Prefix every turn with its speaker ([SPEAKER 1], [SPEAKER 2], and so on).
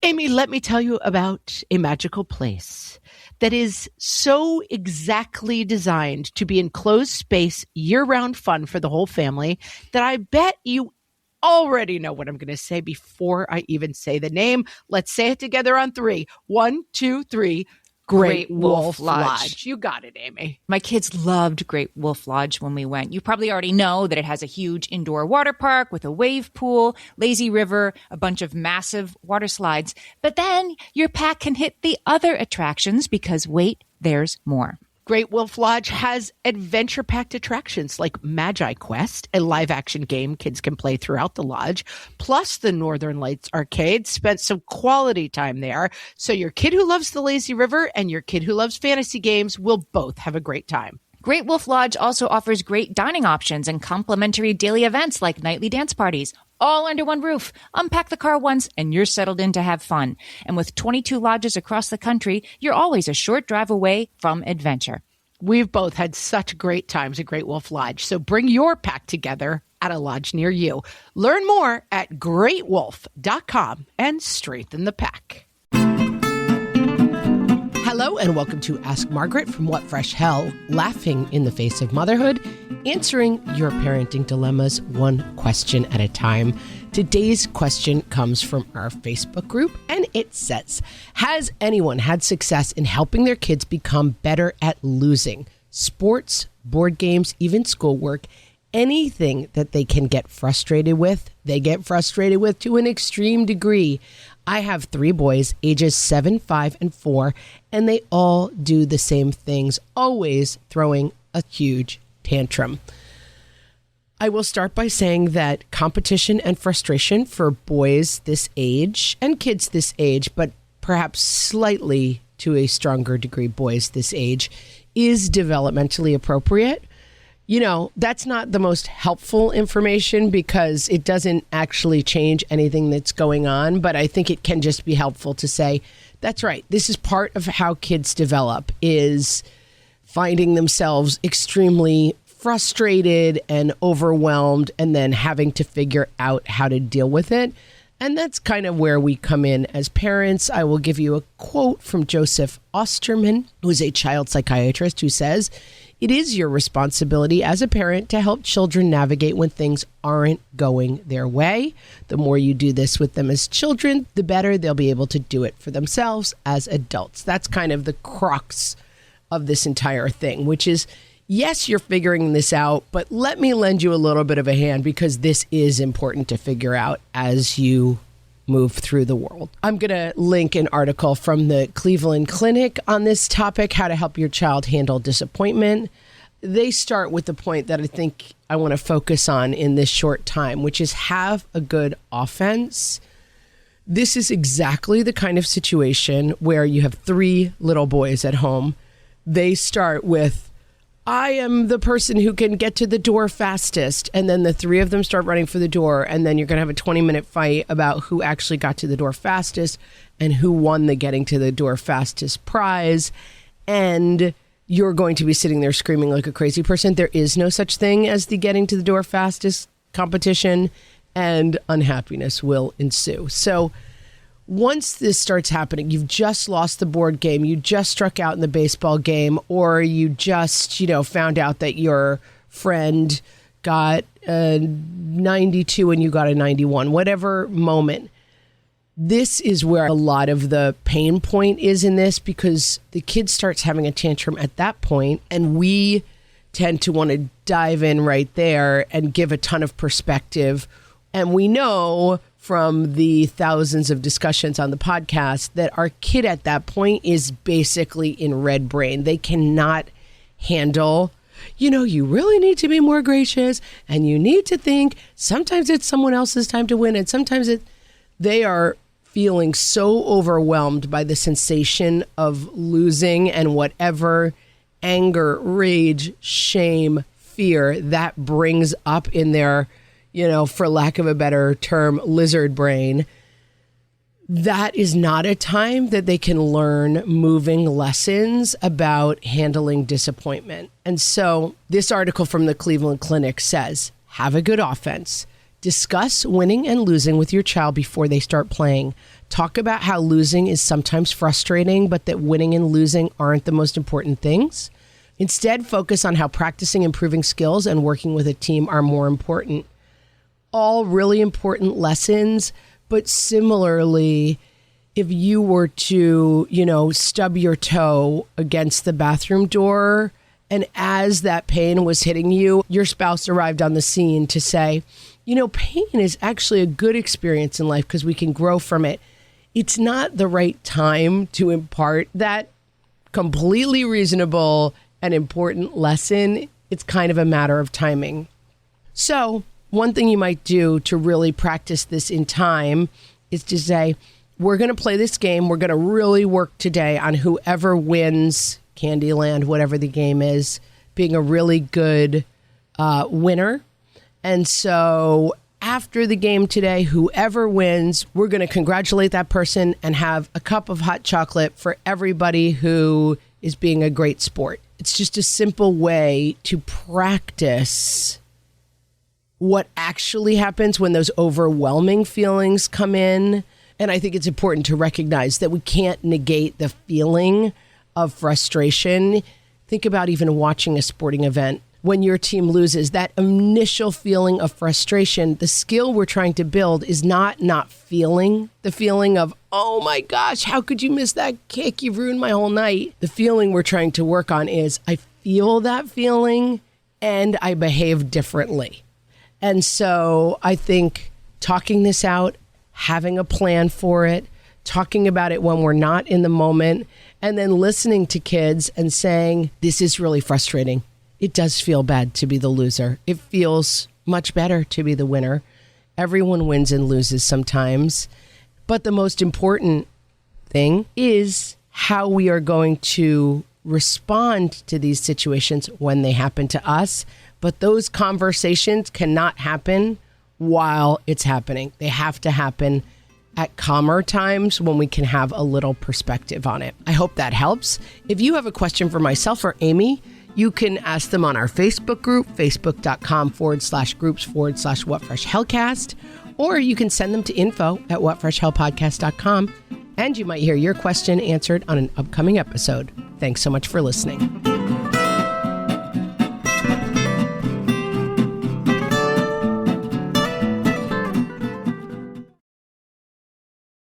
[SPEAKER 1] Amy, let me tell you about a magical place that is so exactly designed to be enclosed space, year-round fun for the whole family that I bet you already know what I'm going to say before I even say the name. Let's say it together on 3. 1, 2, 3. Great Wolf Lodge. You got it, Amy.
[SPEAKER 2] My kids loved Great Wolf Lodge when we went. You probably already know that it has a huge indoor water park with a wave pool, lazy river, a bunch of massive water slides. But then your pack can hit the other attractions because, wait, there's more.
[SPEAKER 1] Great Wolf Lodge has adventure-packed attractions like Magi Quest, a live-action game kids can play throughout the lodge, plus the Northern Lights Arcade. Spent some quality time there, so your kid who loves the lazy river and your kid who loves fantasy games will both have a great time.
[SPEAKER 2] Great Wolf Lodge also offers great dining options and complimentary daily events like nightly dance parties, all under one roof. Unpack the car once and you're settled in to have fun. And with 22 lodges across the country, you're always a short drive away from adventure.
[SPEAKER 1] We've both had such great times at Great Wolf Lodge, so bring your pack together at a lodge near you. Learn more at greatwolf.com and strengthen the pack. Hello and welcome to Ask Margaret from What Fresh Hell, laughing in the face of motherhood, answering your parenting dilemmas one question at a time. Today's question comes from our Facebook group, and it says, has anyone had success in helping their kids become better at losing? Sports, board games, even schoolwork, anything that they can get frustrated with, they get frustrated with to an extreme degree. I have 3 boys, ages 7, 5, and 4, and they all do the same things, always throwing a huge tantrum. I will start by saying that competition and frustration for boys this age and kids this age, but perhaps slightly to a stronger degree boys this age, is developmentally appropriate. You know, that's not the most helpful information because it doesn't actually change anything that's going on, but I think it can just be helpful to say, that's right, this is part of how kids develop, is finding themselves extremely frustrated and overwhelmed and then having to figure out how to deal with it. And that's kind of where we come in as parents. I will give you a quote from Joseph Osterman, who is a child psychiatrist, who says, "It is your responsibility as a parent to help children navigate when things aren't going their way. The more you do this with them as children, the better they'll be able to do it for themselves as adults." That's kind of the crux of this entire thing, which is, yes, you're figuring this out, but let me lend you a little bit of a hand because this is important to figure out as you move through the world. I'm going to link an article from the Cleveland Clinic on this topic, how to help your child handle disappointment. They start with the point that I think I want to focus on in this short time, which is have a good offense. This is exactly the kind of situation where you have 3 little boys at home. They start with, I am the person who can get to the door fastest. And then the 3 of them start running for the door. And then you're going to have a 20-minute fight about who actually got to the door fastest and who won the getting to the door fastest prize. And you're going to be sitting there screaming like a crazy person. There is no such thing as the getting to the door fastest competition, and unhappiness will ensue. So once this starts happening, you've just lost the board game, you just struck out in the baseball game, or you just, found out that your friend got a 92 and you got a 91, whatever moment. This is where a lot of the pain point is in this, because the kid starts having a tantrum at that point, and we tend to want to dive in right there and give a ton of perspective. And we know from the thousands of discussions on the podcast that our kid at that point is basically in red brain. They cannot handle, you really need to be more gracious, and you need to think sometimes it's someone else's time to win, and sometimes they are feeling so overwhelmed by the sensation of losing and whatever anger, rage, shame, fear that brings up in their, for lack of a better term, lizard brain. That is not a time that they can learn moving lessons about handling disappointment. And so this article from the Cleveland Clinic says, have a good offense. Discuss winning and losing with your child before they start playing. Talk about how losing is sometimes frustrating, but that winning and losing aren't the most important things. Instead, focus on how practicing improving skills and working with a team are more important. All really important lessons, but similarly, if you were to, stub your toe against the bathroom door, and as that pain was hitting you, your spouse arrived on the scene to say, pain is actually a good experience in life because we can grow from it. It's not the right time to impart that completely reasonable and important lesson. It's kind of a matter of timing. So one thing you might do to really practice this in time is to say, we're going to play this game. We're going to really work today on whoever wins Candyland, whatever the game is, being a really good winner. And so after the game today, whoever wins, we're going to congratulate that person and have a cup of hot chocolate for everybody who is being a great sport. It's just a simple way to practice what actually happens when those overwhelming feelings come in. And I think it's important to recognize that we can't negate the feeling of frustration. Think about even watching a sporting event. When your team loses, that initial feeling of frustration, the skill we're trying to build is not feeling the feeling of, oh my gosh, how could you miss that kick? You've ruined my whole night. The feeling we're trying to work on is, I feel that feeling and I behave differently. And so I think talking this out, having a plan for it, talking about it when we're not in the moment, and then listening to kids and saying, this is really frustrating. It does feel bad to be the loser. It feels much better to be the winner. Everyone wins and loses sometimes. But the most important thing is how we are going to respond to these situations when they happen to us. But those conversations cannot happen while it's happening. They have to happen at calmer times when we can have a little perspective on it. I hope that helps. If you have a question for myself or Amy, you can ask them on our Facebook group, facebook.com/groups/whatfreshhellcast, or you can send them to info@whatfreshhellpodcast.com, and you might hear your question answered on an upcoming episode. Thanks so much for listening.